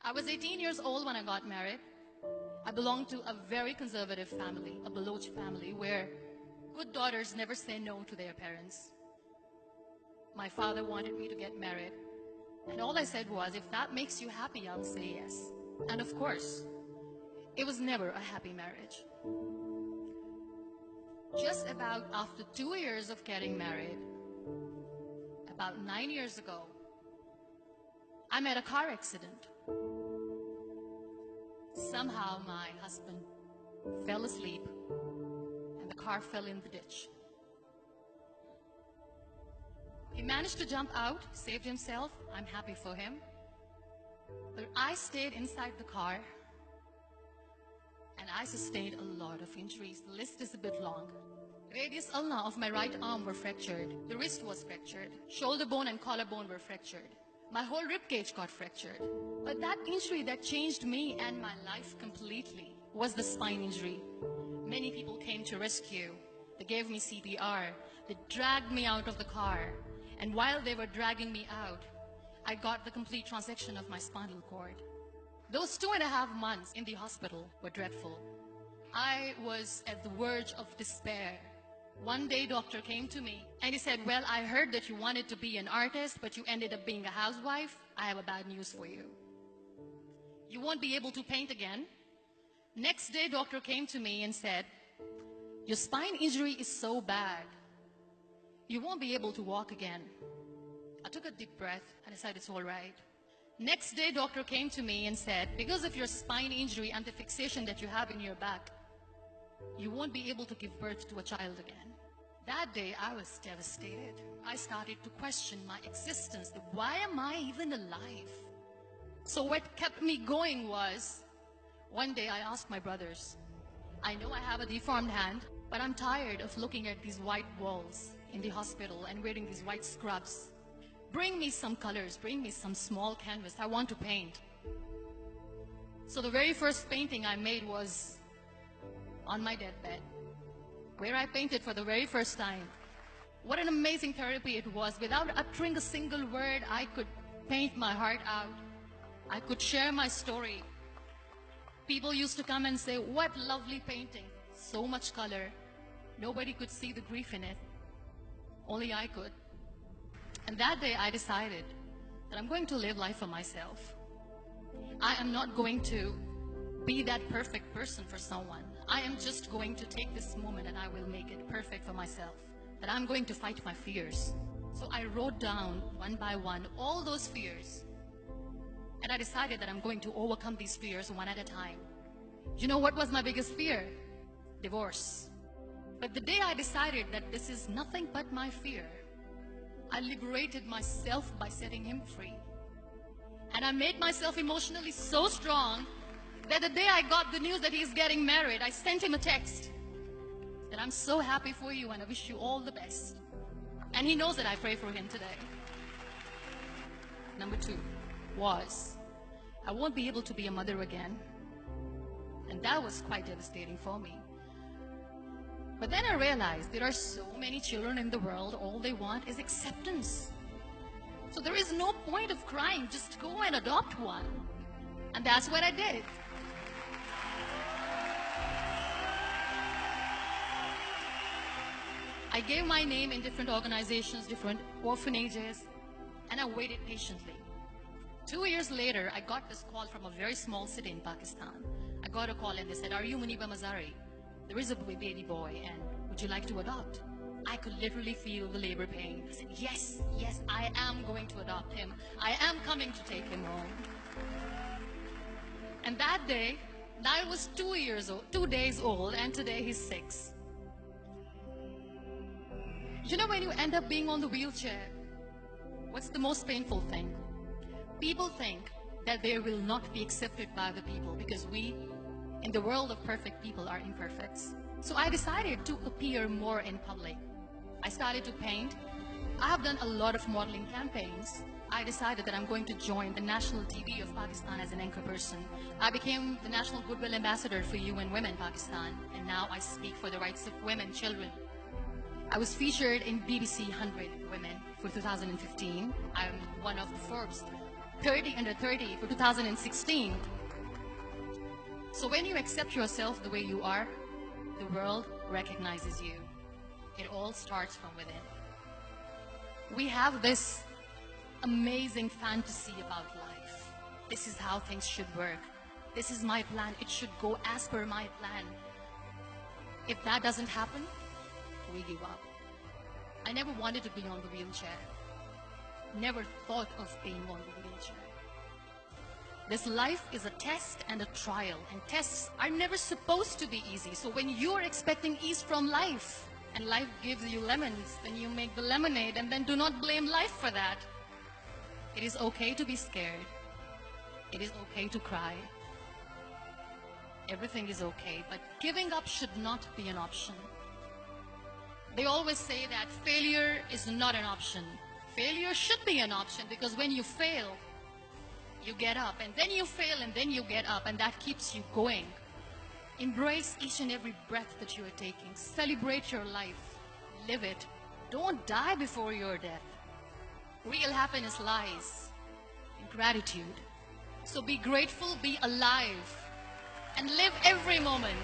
I was 18 years old when I got married. I belonged to a very conservative family, a Baloch family, where good daughters never say no to their parents. My father wanted me to get married, and all I said was, if that makes you happy, I'll say yes. And of course, it was never a happy marriage. Just about after 2 years of getting married, about 9 years ago, I met a car accident. Somehow my husband fell asleep and the car fell in the ditch. He managed to jump out, saved himself. I'm happy for him. But I stayed inside the car and I sustained a lot of injuries. The list is a bit long. Radius ulna of my right arm were fractured. The wrist was fractured. Shoulder bone and collarbone were fractured. My whole rib cage got fractured. But that injury that changed me and my life completely was the spine injury. Many people came to rescue. They gave me CPR. They dragged me out of the car. And while they were dragging me out, I got the complete transection of my spinal cord. Those 2.5 months in the hospital were dreadful. I was at the verge of despair. One day, doctor came to me and he said, well, I heard that you wanted to be an artist, but you ended up being a housewife. I have a bad news for you. You won't be able to paint again. Next day, doctor came to me and said, your spine injury is so bad, you won't be able to walk again. I took a deep breath and I said, it's all right. Next day, doctor came to me and said, because of your spine injury and the fixation that you have in your back, you won't be able to give birth to a child again. That day, I was devastated. I started to question my existence. Why am I even alive? So what kept me going was, one day I asked my brothers, I know I have a deformed hand, but I'm tired of looking at these white walls in the hospital and wearing these white scrubs. Bring me some colors, bring me some small canvas. I want to paint. So the very first painting I made was on my deathbed, where I painted for the very first time. What an amazing therapy it was. Without uttering a single word, I could paint my heart out. I could share my story. People used to come and say, what lovely painting. So much color. Nobody could see the grief in it. Only I could. And that day I decided that I'm going to live life for myself. I am not going to be that perfect person for someone. I am just going to take this moment and I will make it perfect for myself. That I'm going to fight my fears. So I wrote down one by one all those fears. And I decided that I'm going to overcome these fears one at a time. You know what was my biggest fear? Divorce. But the day I decided that this is nothing but my fear, I liberated myself by setting him free. And I made myself emotionally so strong that the day I got the news that he's getting married, I sent him a text that I'm so happy for you and I wish you all the best. And he knows that I pray for him today. Number 2 was, I won't be able to be a mother again. And that was quite devastating for me. But then I realized there are so many children in the world, all they want is acceptance. So there is no point of crying, just go and adopt one. And that's what I did. I gave my name in different organizations, different orphanages, and I waited patiently. 2 years later, I got this call from a very small city in Pakistan. I got a call and they said, are you Muniba Mazari? There is a baby boy and would you like to adopt? I could literally feel the labor pain. I said, yes, I am going to adopt him. I am coming to take him home. And that day, I was 2 days old, and today he's 6. You know, when you end up being on the wheelchair, what's the most painful thing? People think that they will not be accepted by the people because we, in the world of perfect people, are imperfects. So I decided to appear more in public. I started to paint. I have done a lot of modeling campaigns. I decided that I'm going to join the national TV of Pakistan as an anchor person. I became the National Goodwill Ambassador for UN Women Pakistan, and now I speak for the rights of women, children. I was featured in BBC 100 Women for 2015. I'm one of the Forbes 30 under 30 for 2016. So when you accept yourself the way you are, the world recognizes you. It all starts from within. We have this amazing fantasy about life. This is how things should work. This is my plan. It should go as per my plan. If that doesn't happen, we give up. I never wanted to be on the wheelchair. Never thought of being on the wheelchair. This life is a test and a trial, and tests are never supposed to be easy. So when you are expecting ease from life, and life gives you lemons, then you make the lemonade, and then do not blame life for that. It is okay to be scared. It is okay to cry. Everything is okay, but giving up should not be an option. They always say that failure is not an option. Failure should be an option, because when you fail, you get up, and then you fail, and then you get up, and that keeps you going. Embrace each and every breath that you are taking. Celebrate your life. Live it. Don't die before your death. Real happiness lies in gratitude. So be grateful, be alive, and live every moment.